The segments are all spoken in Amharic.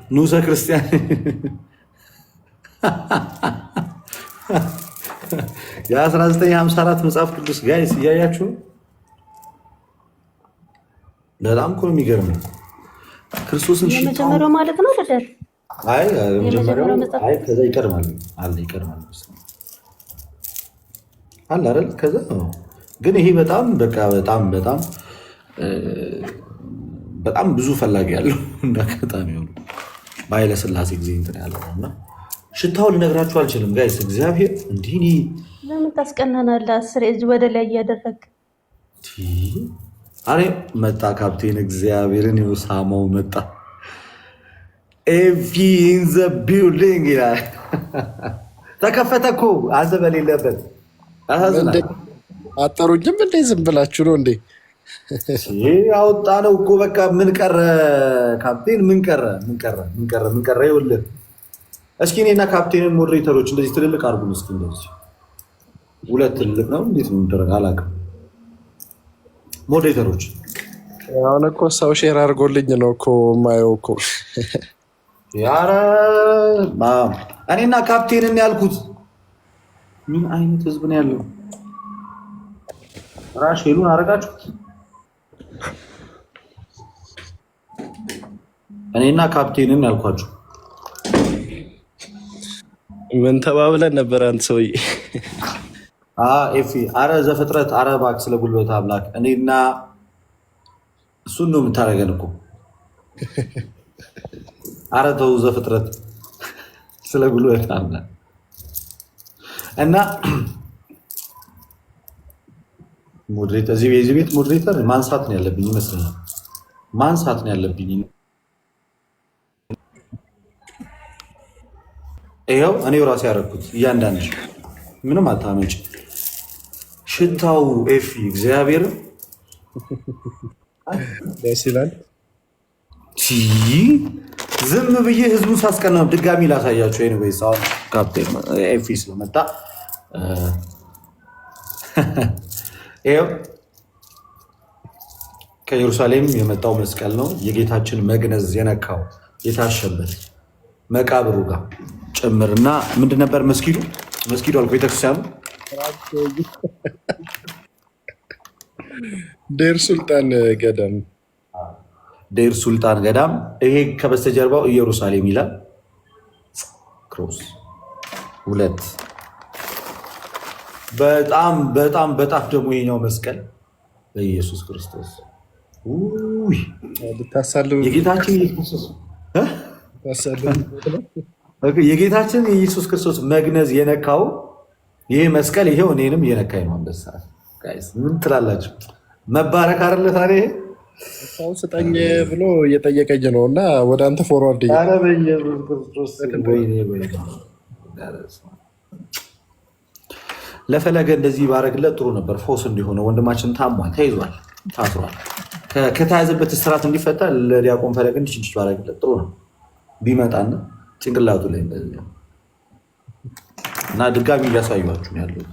ንዑሰ ክርስቲያን የ1954 መጽሐፍ ቅዱስ ጋይስ እያያችሁ በጣም እኮ ነው የሚገርመው። ክርስቶስን የመጀመሪያው ማለት ነው ልደት። አይ የመጀመሪያው አይ ከዛ ይቀድማል አለ ይቀድማል አለ አይደል? ከዛ ግን ይሄ በጣም በቃ በጣም ብዙ ፈላጊ ያለው እንዳጋጣሚ ሆኖ በኃይለ ሥላሴ ጊዜ እንትን ያለው እና ሽታው ልነግራችሁ አልችልም ጋይስ። እግዚአብሔር እንዲህ ለምን ታስቀናናለህ? አስር እጅ ወደ ላይ እያደረግ አሬ መጣ ካፕቴን እግዚአብሔርን ሳማው መጣ። ኤቪ ኢን ዘ ቢልዲንግ ይላል። ተከፈተ እኮ አንተ በሌለበት አጠሩኝም እንዴ? ዝም ብላችሁ ነው እንዴ? አወጣ ነው እኮ በቃ ምን ቀረ ካፕቴን? ምን ቀረ? ይኸውልህ እስኪ እኔና ካፕቴንን ሞዴሬተሮች እንደዚህ ትልልቅ አድርጉን እስኪ። እንደዚህ ሁለት ትልልቅ ነው እንዴት ነው እንደረጋ አላውቅም። ሞዴሬተሮች አሁን እኮ ሰው ሼር አድርጎልኝ ነው እኮ የማየው እኮ። ኧረ እኔና ካፕቴንን ያልኩት ምን አይነት ህዝብ ነው ያለው? ራሼሉን አረጋችሁት። እኔና ካፕቴንን ያልኳችሁ ምን ተባብለን ነበር? አንተ ሰውዬ ኤፊ አረ ዘፍጥረት አረ እባክህ ስለ ጉልበት አምላክ እኔና እሱን ነው የምታደርገን እኮ። አረ ተው ዘፍጥረት ስለ ጉልበት አምላክ እና ሞዴሬተር እዚህ ቤት ሞዴሬተር ማንሳት ነው ያለብኝ ይመስለኛል። ማንሳት ነው ያለብኝ። ይኸው እኔው ራሴ ያደረኩት እያንዳንድ ምንም አታመጭ። ሽታው ኤፊ እግዚአብሔር ደስ ይላል። ዝም ብዬ ህዝቡን ሳስቀናም ድጋሚ ላሳያቸው። ኤኒዌይስ አሁን ካፕቴን ኤፊ ስለመጣ ይኸው ከኢየሩሳሌም የመጣው መስቀል ነው። የጌታችን መግነዝ የነካው የታሸበት መቃብሩ ጋር ጭምርና ምንድን ነበር መስጊዱ አልኩ ቤተክርስቲያኑ ዴር ሱልጣን ገዳም። ይሄ ከበስተጀርባው ኢየሩሳሌም ይላል። ክሮስ 2 በጣም ደግሞ ይሄኛው መስቀል በኢየሱስ ክርስቶስ የጌታችን የኢየሱስ ክርስቶስ መግነዝ የነካው ይሄ መስቀል ይሄው እኔንም የነካኝ ነው። አንበሳ ጋይስ ምን ትላላችሁ? መባረክ አይደለ ታዲያ? ይሄ ሰው ስጠኝ ብሎ እየጠየቀኝ ነው እና ወደ አንተ ፎርዋርድ ለፈለገ እንደዚህ ባረግለት ጥሩ ነበር። ፎስ እንዲሆነ ወንድማችን ታሟል፣ ተይዟል፣ ታስሯል። ከተያዘበት እስራት እንዲፈታ ለዲያቆን ፈለገ እንዲችል ባረግለት ጥሩ ነው። ቢመጣና ጭንቅላቱ ላይ እንደዚህ እና ድጋሚ እያሳያችሁ ነው ያለው።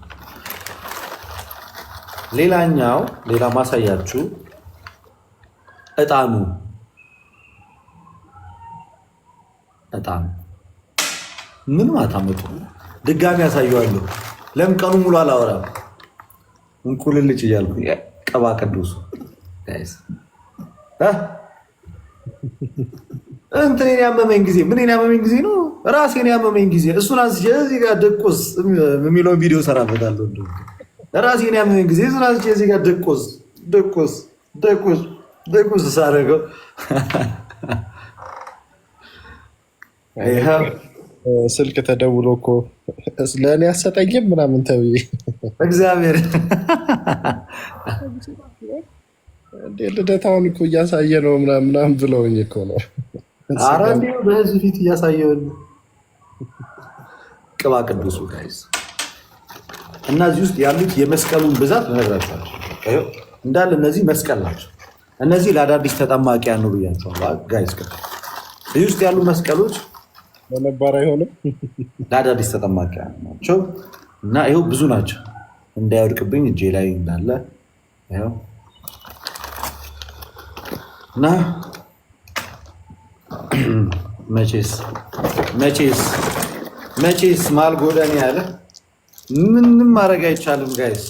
ሌላ ማሳያችሁ እጣኑ ምንም አታመጡ። ድጋሚ ያሳየዋለሁ። ለምን ቀኑ ሙሉ አላወራም? እንቁልልጭ እያልኩ ቀባ ቅዱሱ እንትኔን ያመመኝ ጊዜ ምንን ያመመኝ ጊዜ ነው? ራሴን ያመመኝ ጊዜ እሱን አንስቼ እዚህ ጋር ደቆስ የሚለውን ቪዲዮ ሰራበታለሁ። ራሴን ያመመኝ ጊዜ እሱን አንስቼ እዚህ ጋር ደቆስ ሳደርገው ስልክ ተደውሎ እኮ ለእኔ አሰጠኝም ምናምን ተብዬ እግዚአብሔር ልደታውን እኮ እያሳየ ነው ምናምን ብለውኝ እኮ ነው። ኧረ እንዲሁ በህዝብ ፊት እያሳየውን ቅባ ቅዱሱ ጋይዝ እና እዚህ ውስጥ ያሉት የመስቀሉን ብዛት ነግራቸዋለሁ። እንዳለ እነዚህ መስቀል ናቸው። እነዚህ ለአዳዲስ ተጠማቂያን ነው ብያቸዋለሁ ጋይዝ። እዚህ ውስጥ ያሉ መስቀሎች ለነባር አይሆንም ለአዳዲስ ተጠማቂያን ናቸው እና ይኸው ብዙ ናቸው። እንዳይወድቅብኝ እጄ ላይ እንዳለ ይኸው እና መቼስ መቼስ መቼስ ማልጎዳኒ ያለ ምንም ማድረግ አይቻልም ጋይስ።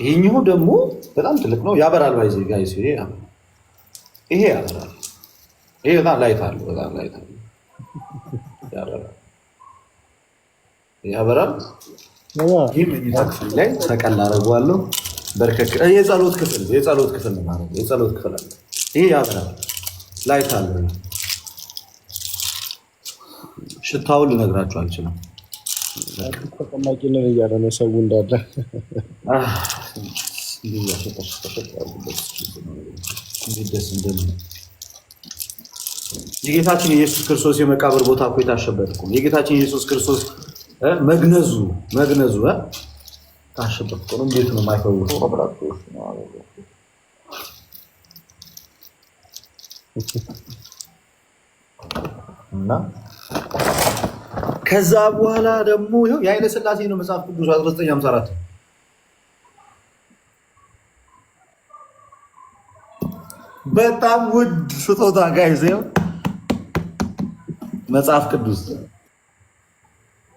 ይሄኛው ደግሞ በጣም ትልቅ ነው፣ ያበራል። ባይዘ ጋይስ ይሄ ያበራል። ይሄ በጣም ላይት አለው፣ በጣም ላይት አለው። ያበራል። ይሄ መኝታ ክፍል ላይ ሰቀል አደርገዋለሁ። በርከክ የጸሎት ክፍል ነው ማለት ነው። የጸሎት ክፍል አለ። ይሄ ያበራል፣ ላይት አለው። ሽታውን ልነግራችሁ አልችልም። ተቀማጭ ነን እያለ ነው ሰው እንዳለ የጌታችን የኢየሱስ ክርስቶስ የመቃብር ቦታ እኮ የታሸበት እኮ የጌታችን የኢየሱስ ክርስቶስ መግነዙ ታሸበት እኮ ነው። እንዴት ነው የማይፈውሰው? እና ከዛ በኋላ ደግሞ ይኸው የኃይለ ሥላሴ ነው መጽሐፍ ቅዱስ 1954 በጣም ውድ ስጦታ ጋይዝ፣ መጽሐፍ ቅዱስ።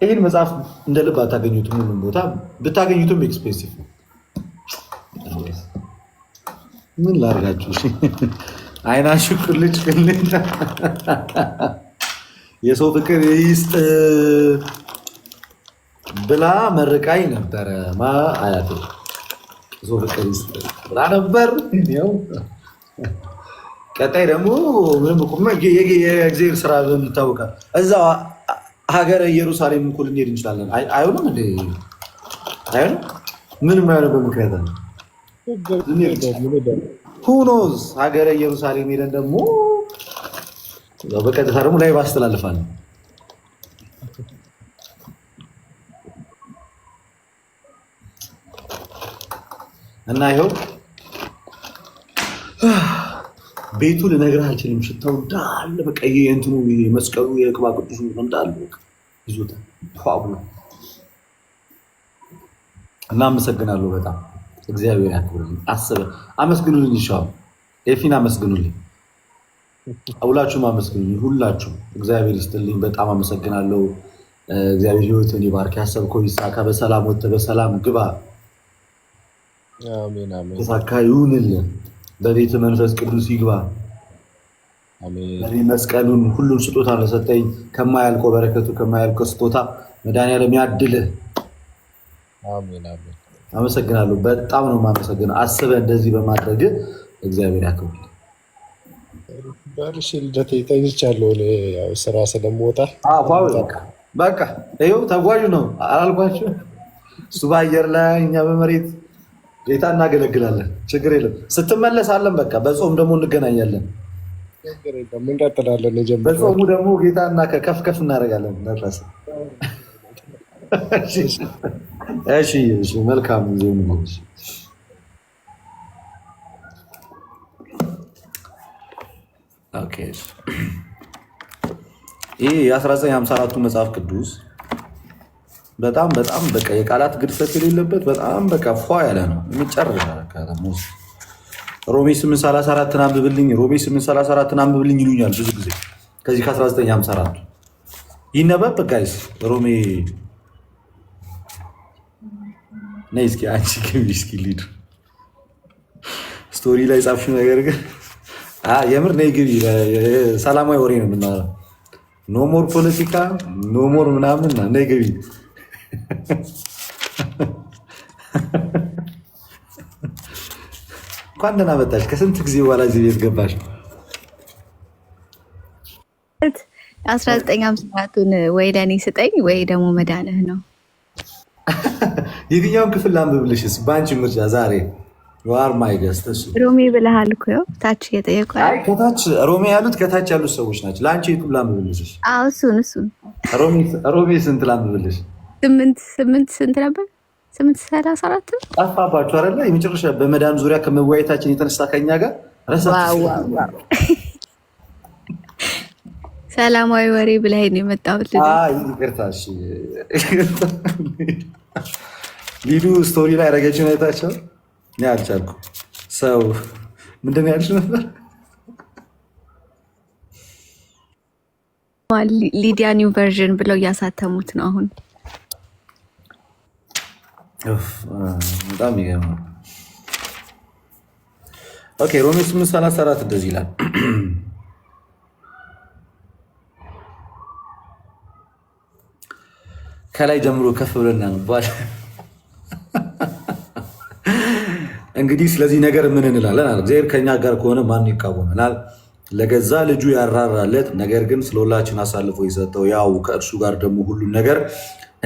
ይህን መጽሐፍ እንደ ልብ አታገኙትም። ሁሉም ቦታ ብታገኙትም ኤክስፔንሲቭ ነው። ምን ላድርጋችሁ? አይናችሁ ቁልጭ ቅልጭ። የሰው ፍቅር ይስጥ ብላ መርቃኝ ነበረ አያቴ። የሰው ፍቅር ይስጥ ብላ ነበር። ቀጣይ ደግሞ የእግዚአብሔር ስራ ይታወቃል። እዛ ሀገረ ኢየሩሳሌም እኮ ልንሄድ እንችላለን። አይሆንም እንደ አይሆንም። ምንም አይሆንበት ምክንያት አለ። ሁኖዝ ሀገረ ኢየሩሳሌም ሄደን ደግሞ በቀጥታ ደግሞ ላይ ባስተላልፋለን። እና ይኸው ቤቱ ልነግርህ አልችልም። ሽታው እንዳለ በቃ የእንትኑ የመስቀሉ የቅባ ቅዱስ እንዳለ ይዞታል። ፏብሎ እና አመሰግናለሁ በጣም እግዚአብሔር ያክብርልኝ። አመስግኑልኝ። ይሻው ኤፊን አመስግኑልኝ። ሁላችሁም አመስግኑልኝ። ሁላችሁም እግዚአብሔር ይስጥልኝ። በጣም አመሰግናለሁ። እግዚአብሔር ሕይወትን ይባርክ። ያሰብከው ይሳካ። በሰላም ወጥተህ በሰላም ግባ። አሜን አሜን። ተሳካ ይሁንልን። በቤተ መንፈስ ቅዱስ ይግባ። እኔ መስቀሉን ሁሉን ስጦታ ለሰጠኝ ከማያልቀው በረከቱ ከማያልቀው ስጦታ መድኃኒዓለም ያድልህ። አመሰግናለሁ። በጣም ነው የማመሰግነው። አስበህ እንደዚህ በማድረግ እግዚአብሔር ያክብርልህ። በርሽ ልደት ተይቻለሁ ስራ ስለምወጣ በቃ ይኸው ተጓዥ ነው አላልኳችሁ? እሱ በአየር ላይ እኛ በመሬት ጌታ እናገለግላለን። ችግር የለም። ስትመለሳለን በቃ በጾም ደግሞ እንገናኛለን። እንቀጥላለን። በጾሙ ደግሞ ጌታ እና ከፍ ከፍ እናደርጋለን። ደረሰ። እሺ መልካም ጊዜ ነው። ኦኬ ይህ የ1954ቱ መጽሐፍ ቅዱስ በጣም በቃ የቃላት ግድፈት የሌለበት በጣም በቃ ፏ ያለ ነው። የሚጨርሻ ሮሜ 8:34 አንብብልኝ፣ ሮሜ 8:34 አንብብልኝ ይሉኛል ብዙ ጊዜ ከዚህ ከ1954 ይነበብ ጋይስ። ሮሜ ነይ እስኪ አንቺ ግቢ እስኪ ሊዱ ስቶሪ ላይ ጻፍሽ ነገር ግን የምር ነይ ግቢ። ሰላማዊ ወሬ ነው የምናወራው። ኖ ሞር ፖለቲካ ኖ ሞር ምናምን ነይ ግቢ። እንኳን ደህና መጣሽ። ከስንት ጊዜ በኋላ እዚህ ቤት ገባሽ? 1954ቱን ወይ ለእኔ ስጠኝ ወይ ደግሞ መዳንህ ነው። የትኛውን ክፍል ላንብብልሽስ? በአንቺ ምርጫ ዛሬ ዋር ማይ ገስተሽ ሮሜ ብለሃል እኮ ያው ታች እየጠየቁ ከታች ሮሜ ያሉት ከታች ያሉት ሰዎች ናቸው። ለአንቺ የቱን ላንብብልሽ? እሱን ሮሜ ስንት ላንብብልሽ? 8 ስንት ነበር? 8:34 ጠፋባችሁ አይደለ? የመጨረሻ በመዳን ዙሪያ ከመወያየታችን የተነሳ ከኛ ጋር ሰላማዊ ወሬ ብላይ ነው የመጣሁት። ይቅርታ ሊዱ ስቶሪ ላይ ያደረገችውን አይታቸው እኔ አልቻልኩም። ሰው ምንድን ነው ያልሽ ነበር? ሊዲያ ኒው ቨርዥን ብለው እያሳተሙት ነው አሁን። በጣም ይገርማል። ኦኬ ሮሜ 8:34 እንደዚህ ይላል ከላይ ጀምሮ ከፍ ብለን አንባል። እንግዲህ ስለዚህ ነገር ምን እንላለን? እግዚአብሔር ከኛ ጋር ከሆነ ማን ይቃወመናል? ለገዛ ልጁ ያራራለት ነገር ግን ስለ ሁላችን አሳልፎ የሰጠው ያው ከእርሱ ጋር ደግሞ ሁሉን ነገር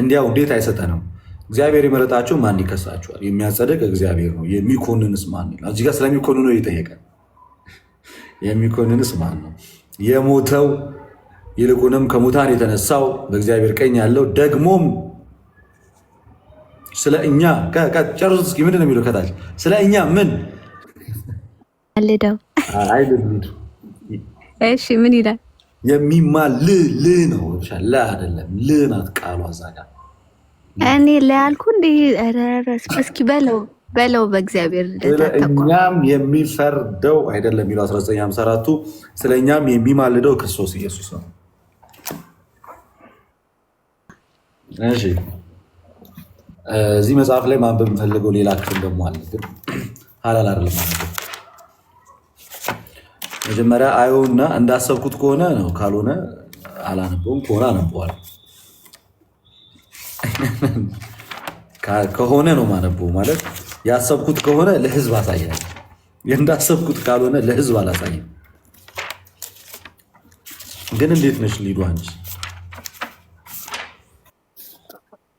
እንዲያው እንዴት አይሰጠንም? እግዚአብሔር የመረጣቸው ማን ይከሳቸዋል? የሚያጸድቅ እግዚአብሔር ነው። የሚኮንንስ ማን ነው? እዚህ ጋር ስለሚኮንኑ እየጠየቀ የሚኮንንስ ማን ነው? የሞተው ይልቁንም ከሙታን የተነሳው በእግዚአብሔር ቀኝ ያለው ደግሞም ስለ እኛ ጨርሱት እስኪ ምንድን ነው የሚለው ከታች? ስለ እኛ ምን አልደው እሺ ምን ይላል? የሚማልል ነው ለ አይደለም ል ናት ቃሏ እዛ ጋር እኔ ለያልኩ እንዴ እስኪ በለው በእግዚአብሔር ስለእኛም የሚፈርደው አይደለም የሚለው 1954ቱ ስለእኛም የሚማልደው ክርስቶስ ኢየሱስ ነው። እሺ እዚህ መጽሐፍ ላይ ማንበብ የምፈልገው ሌላ ክፍል ደግሞ አለ፣ ግን ሀላል አይደለም ማለት ነው። መጀመሪያ አየውና እንዳሰብኩት ከሆነ ነው፣ ካልሆነ አላነበውም፣ ከሆነ አነበዋል። ከሆነ ነው ማነበው ማለት ያሰብኩት ከሆነ ለህዝብ አሳያለሁ፣ እንዳሰብኩት ካልሆነ ለህዝብ አላሳይም። ግን እንዴት ነሽ ሊዱ አንቺ?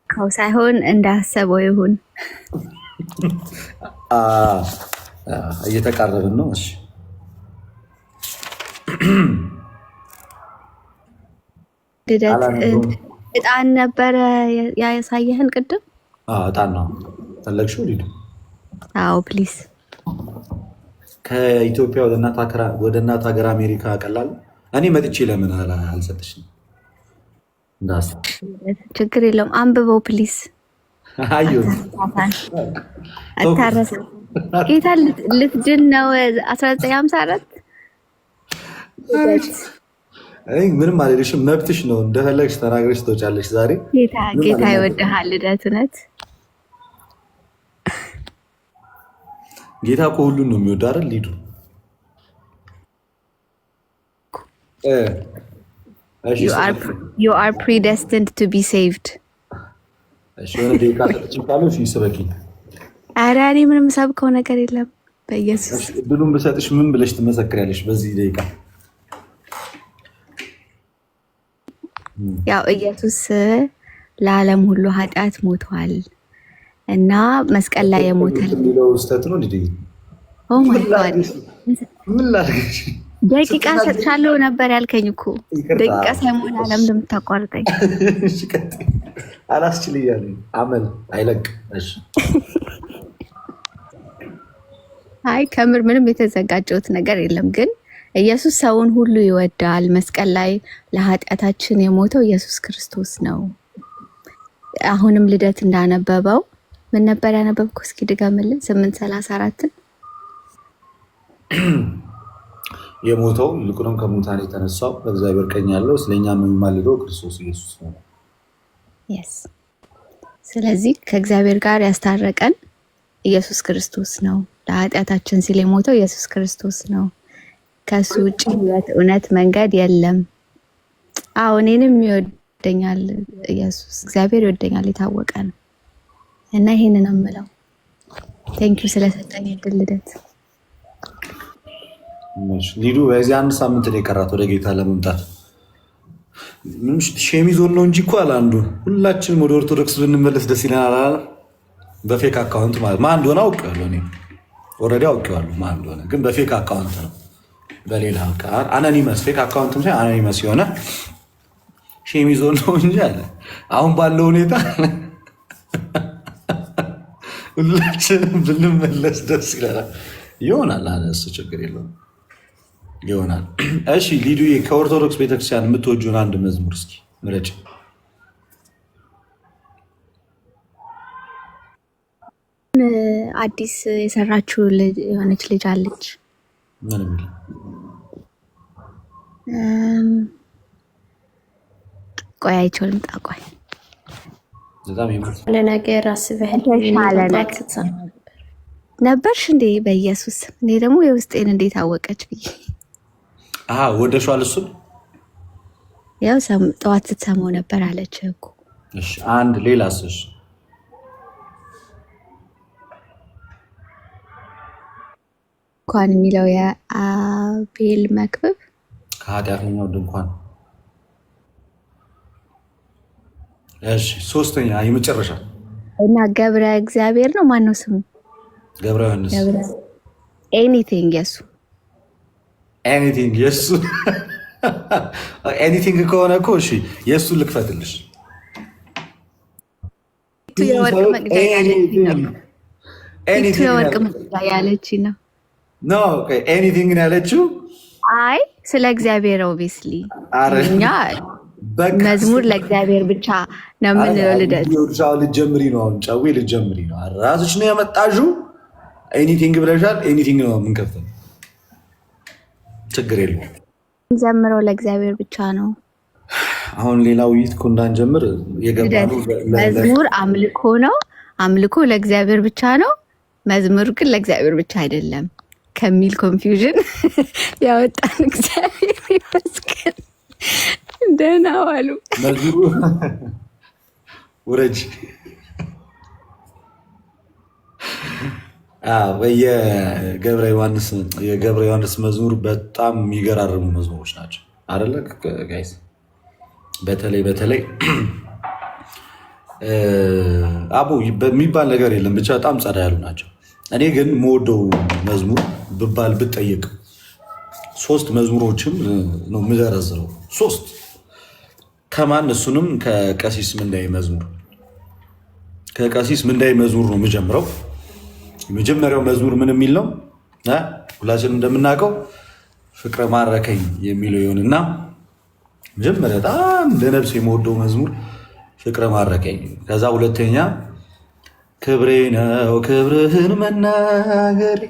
ካው ሳይሆን እንዳሰበው ይሁን። እየተቃረብን ነው። እሺ እጣን ነበረ ያሳየህን ቅድም? እጣን ነው ፈለግሽው ሊዱ? አዎ ፕሊዝ። ከኢትዮጵያ ወደ እናት ሀገር አሜሪካ ቀላል። እኔ መጥቼ ለምን አልሰጥሽም? ችግር የለውም አንብበው ፕሊዝ። ጌታ ልትድን ነው 1954 ምንም አልልሽም፣ መብትሽ ነው። እንደፈለግሽ ተናግረሽ ትወጫለሽ። ዛሬ ጌታ ይወድሃል። ልደት እውነት ጌታ እኮ ሁሉን ነው የሚወድ አይደል ሊዱ? You are predestined to be saved. የሆነ ደቂቃ ሰጥችም ካለሽ ይስበኪኝ። ኧረ እኔ ምንም ሰብከው ነገር የለም። በኢየሱስ እድሉን ብሰጥሽ ምን ብለሽ ትመሰክሪያለሽ በዚህ ደቂቃ? ያው ኢየሱስ ለዓለም ሁሉ ኃጢአት ሞቷል እና መስቀል ላይ የሞተው ስተት ነው። ኦ ማይ ጋድ ምን ላድርግሽ? ደቂቃ ሰጥቻለሁ ነበር ያልከኝ እኮ ደቂቃ ሳይሞላ ለምን እንደምታቋርጠኝ? እሺ ቀጥይ። አላስችል እያለኝ አመል አይለቅ። እሺ አይ ከምር ምንም የተዘጋጀሁት ነገር የለም፣ ግን ኢየሱስ ሰውን ሁሉ ይወዳል። መስቀል ላይ ለኃጢአታችን የሞተው ኢየሱስ ክርስቶስ ነው። አሁንም ልደት እንዳነበበው ምን ነበር ያነበብኩ? እስኪ ድገምልን። 8:34 የሞተው ይልቁንም ከሙታን የተነሳው በእግዚአብሔር ቀኝ ያለው ስለኛ የሚማልደው ክርስቶስ ኢየሱስ ነው። yes ስለዚህ ከእግዚአብሔር ጋር ያስታረቀን ኢየሱስ ክርስቶስ ነው። ለኃጢአታችን ሲል የሞተው ኢየሱስ ክርስቶስ ነው። ከሱ ውጭ ህይወት፣ እውነት፣ መንገድ የለም። አዎ እኔንም ይወደኛል ኢየሱስ፣ እግዚአብሔር ይወደኛል፣ የታወቀ ነው። እና ይሄንን አምለው ቴንኪው ስለሰጠኝ እድል ልደት። ሊዱ በዚህ አንድ ሳምንት ነው የቀራት ወደ ጌታ ለመምጣት። ምንም ሼም ይዞን ነው እንጂ እኮ አለ አንዱ። ሁላችንም ወደ ኦርቶዶክስ ብንመለስ ደስ ይለናል አለ። በፌክ አካውንት ማለት ማን እንደሆነ አውቄዋለሁ። እኔ ኦልሬዲ አውቄዋለሁ ማን እንደሆነ፣ ግን በፌክ አካውንት ነው። በሌላ ቃል አናኒመስ ፌክ አካውንት ነው፣ አናኒመስ የሆነ ሼም ይዞን ነው እንጂ አለ። አሁን ባለው ሁኔታ ሁላችንም ብንመለስ ደስ ይለናል። ይሆናል አለ እሱ፣ ችግር የለውም ይሆናል። እሺ ሊዱዬ ከኦርቶዶክስ ቤተክርስቲያን የምትወጂውን አንድ መዝሙር እስኪ ምረጭ። አዲስ የሰራችው የሆነች ልጅ አለች። ምን የሚል ቆይ አይቼው ልምጣ። ቆይ በጣም ይመርጥ ለነገር አስበህ ነበርሽ እንዴ? በኢየሱስ እኔ ደግሞ የውስጤን እንዴት አወቀች ብዬ ወደሽዋል እሱን ያው ጠዋት ስትሰማው ነበር አለች እኮ። እሺ አንድ ሌላስ? እሺ እንኳን የሚለው የአቤል መክብብ ከኃጢአተኛው ድንኳን። እሺ ሶስተኛ የመጨረሻ እና ገብረ እግዚአብሔር ነው። ማን ነው ስሙ? ገብረ ዮሐንስ። ኤኒቲንግ የሱ ኤኒቲንግ የሱ ኤኒቲንግ ከሆነ እኮ እሺ የሱ ልክፈትልሽ። የወርቅ መቅጃ ያለች ነው። ኖ ኤኒቲንግ ነው ያለችው። አይ ስለ እግዚአብሔር ኦብቪስሊ እኛ መዝሙር ለእግዚአብሔር ብቻ ነው የምንለው። ልደት ልትጀምሪ ነው አሁን ጨዌ ልትጀምሪ ነው። ራስሽ ነው ያመጣሽው። ኤኒቲንግ ብለሻል። ኤኒቲንግ ነው የምንከፍተው። ችግር የለም። ዘምረው ለእግዚአብሔር ብቻ ነው። አሁን ሌላ ውይይት እኮ እንዳንጀምር የገባነው መዝሙር አምልኮ ነው። አምልኮ ለእግዚአብሔር ብቻ ነው። መዝሙር ግን ለእግዚአብሔር ብቻ አይደለም ከሚል ኮንፊውዥን ያወጣን እግዚአብሔር ይመስገን። ደህና ዋሉ። መዝሙሩ ውረጅ የገብረ ዮሐንስ መዝሙር በጣም የሚገራርሙ መዝሙሮች ናቸው አይደለ ጋይስ? በተለይ አቦ በሚባል ነገር የለም ብቻ በጣም ጸዳ ያሉ ናቸው። እኔ ግን የምወደው መዝሙር ብባል ብጠየቅ 3 መዝሙሮችም ነው የምዘረዝረው። 3 ከማን? እሱንም ከቀሲስ ምንዳይ መዝሙር ነው የምጀምረው። የመጀመሪያው መዝሙር ምን የሚል ነው? ሁላችንም እንደምናውቀው ፍቅረ ማረከኝ የሚለው ይሆንና መጀመሪያ በጣም ለነፍስ የምወደው መዝሙር ፍቅረ ማረከኝ። ከዛ ሁለተኛ ክብሬ ነው ክብርህን መናገሬ፣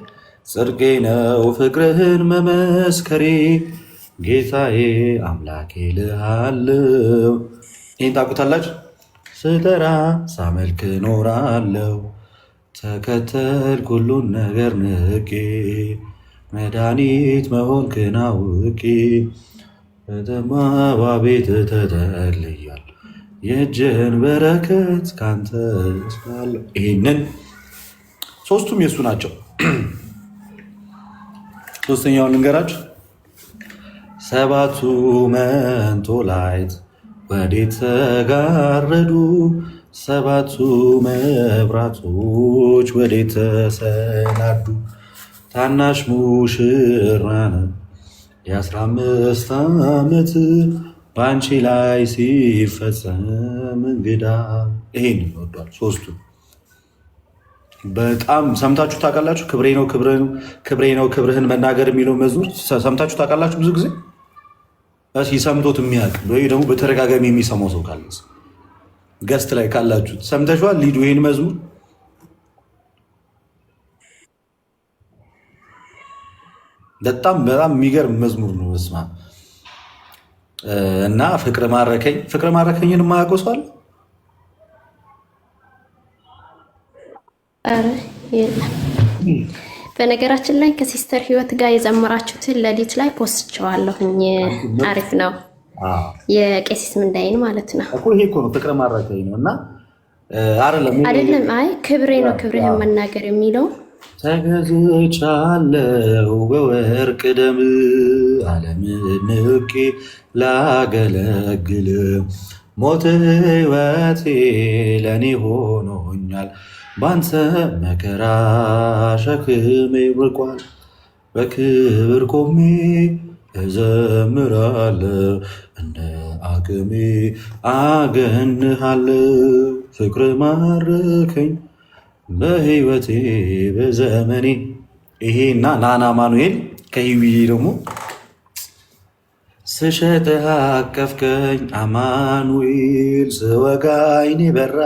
ጽድቄ ነው ፍቅርህን መመስከሬ፣ ጌታዬ አምላኬ ልሃለው። ይህን ታውቁታላችሁ? ስጠራ ሳመልክ ኖራለው፣ ተከተልኩ ሁሉን ነገር ንቄ፣ መድኃኒት መሆንክን አውቄ፣ በጠማማ ቤት ተጠልያለሁ፣ የእጅህን በረከት ካንተ ስላለ። ይህንን 3ቱም የእሱ ናቸው። ሶስተኛውን ልንገራችሁ። 7ቱ መንጦላዕት ወዴት ተጋረዱ? 7ቱ መብራቶች ወዴት ተሰናዱ? ታናሽ ሙሽራ ነው የ15 ዓመት በአንቺ ላይ ሲፈጸም እንግዳ። ይሄን ይወዷል 3ቱ። በጣም ሰምታችሁ ታውቃላችሁ? ክብሬ ነው ክብርህን መናገር የሚለው መዝሙር ሰምታችሁ ታውቃላችሁ? ብዙ ጊዜ እስኪ ሰምቶት የሚያውቅ ወይ ደግሞ በተደጋጋሚ የሚሰማው ሰው ካለ ገስት ላይ ካላችሁ ሰምተሽዋል? ሊዱ ይህን መዝሙር በጣም የሚገርም መዝሙር ነው። ስማ እና ፍቅር ማረከኝን የማያውቀው ሰው አለ? ኧረ የለም። በነገራችን ላይ ከሲስተር ህይወት ጋር የዘመራችሁትን ሌሊት ላይ ፖስትቸዋለሁኝ። አሪፍ ነው። የቄሲስ ምንዳይን ማለት ነው እኮ ይሄ እኮ ነው ፍቅረ ማረከኝ ነው። እና አይደለም አይ ክብሬ ነው ክብርህን መናገር የሚለው ተገዝቻለሁ በወርቅ ደም ዓለምን ንቄ ላገለግል፣ ሞት ሕይወቴ ለእኔ ሆኖኛል፣ ባንተ መከራ ሸክሜ ርቋል፣ በክብር ቆሜ እዘምራለሁ፣ እንደ አቅሜ አገንሃለሁ፣ ፍቅር ማረከኝ በህይወቴ በዘመኔ። ይሄና ናና ማኑኤል ከህዊዬ ደግሞ ስሸጥህ አቀፍከኝ አማኑኤል፣ ስወጋ አይኔ በራ።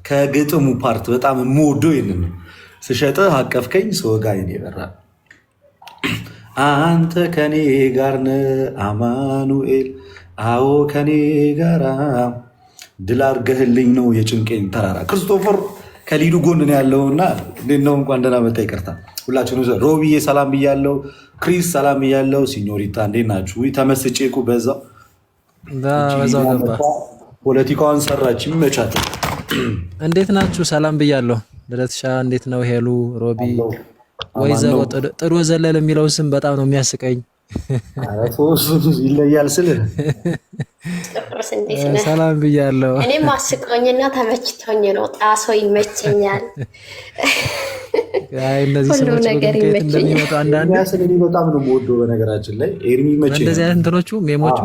ከግጥሙ ፓርት በጣም የምወደው ይህንን ነው። ስሸጥህ አቀፍከኝ ስወጋ አይኔ በራ፣ አንተ ከኔ ጋር ነህ አማኑኤል፣ አዎ ከኔ ጋራ ድል አድርገህልኝ ነው የጭንቄን ተራራ። ክርስቶፈር ከሊዱ ጎን ነው ያለውና እንዴት ነው? እንኳን ደህና መጣ። ይቅርታ ሁላችሁም። ሮቢዬ ሰላም ብያለሁ። ክሪስ ሰላም ብያለሁ። ሲኞሪታ እንዴት ናችሁ? ተመስጬ እኮ በዛው ገባ። ፖለቲካዋን ሰራች። ይመቻት። እንዴት ናችሁ? ሰላም ብያለሁ። ልደትሻ እንዴት ነው? ሄሉ ሮቢ፣ ወይዘሮ ጥሩ ዘለል የሚለው ስም በጣም ነው የሚያስቀኝ። ይለያል ስል ሰላም ብያለሁ። እኔም አስቆኝና ተመችቶኝ ነው። ጣሶ ይመቸኛል። እነዚህ ሰዎች ነገር እንደሚመጡ አንዳንድ በጣም ነው የምወደው። በነገራችን ላይ ኤርሚ ይመቸኛል። እንደዚህ አይነት እንትኖቹ ሜሞቹ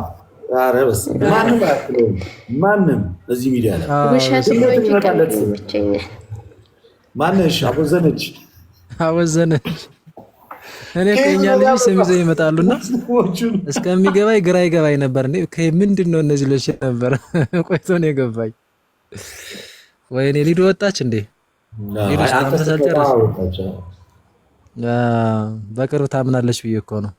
ማንም እዚህ ሚዲያ ላይ ውሸት ነው እንጂ ይመቸኛል። ማነሽ አወዘነች እኔ ከኛ ልጅ ስም ይዘው ይመጣሉና እስከሚገባኝ ግራ ይገባኝ ነበር። ምንድን ነው እነዚህ ልጅ ነበር ቆይቶ ነው የገባኝ። ወይኔ ሊዱ ወጣች እንዴ? ሊዱ ሰላም ተሰልጨረሽ? በቅርብ ታምናለች ብዬ እኮ ነው።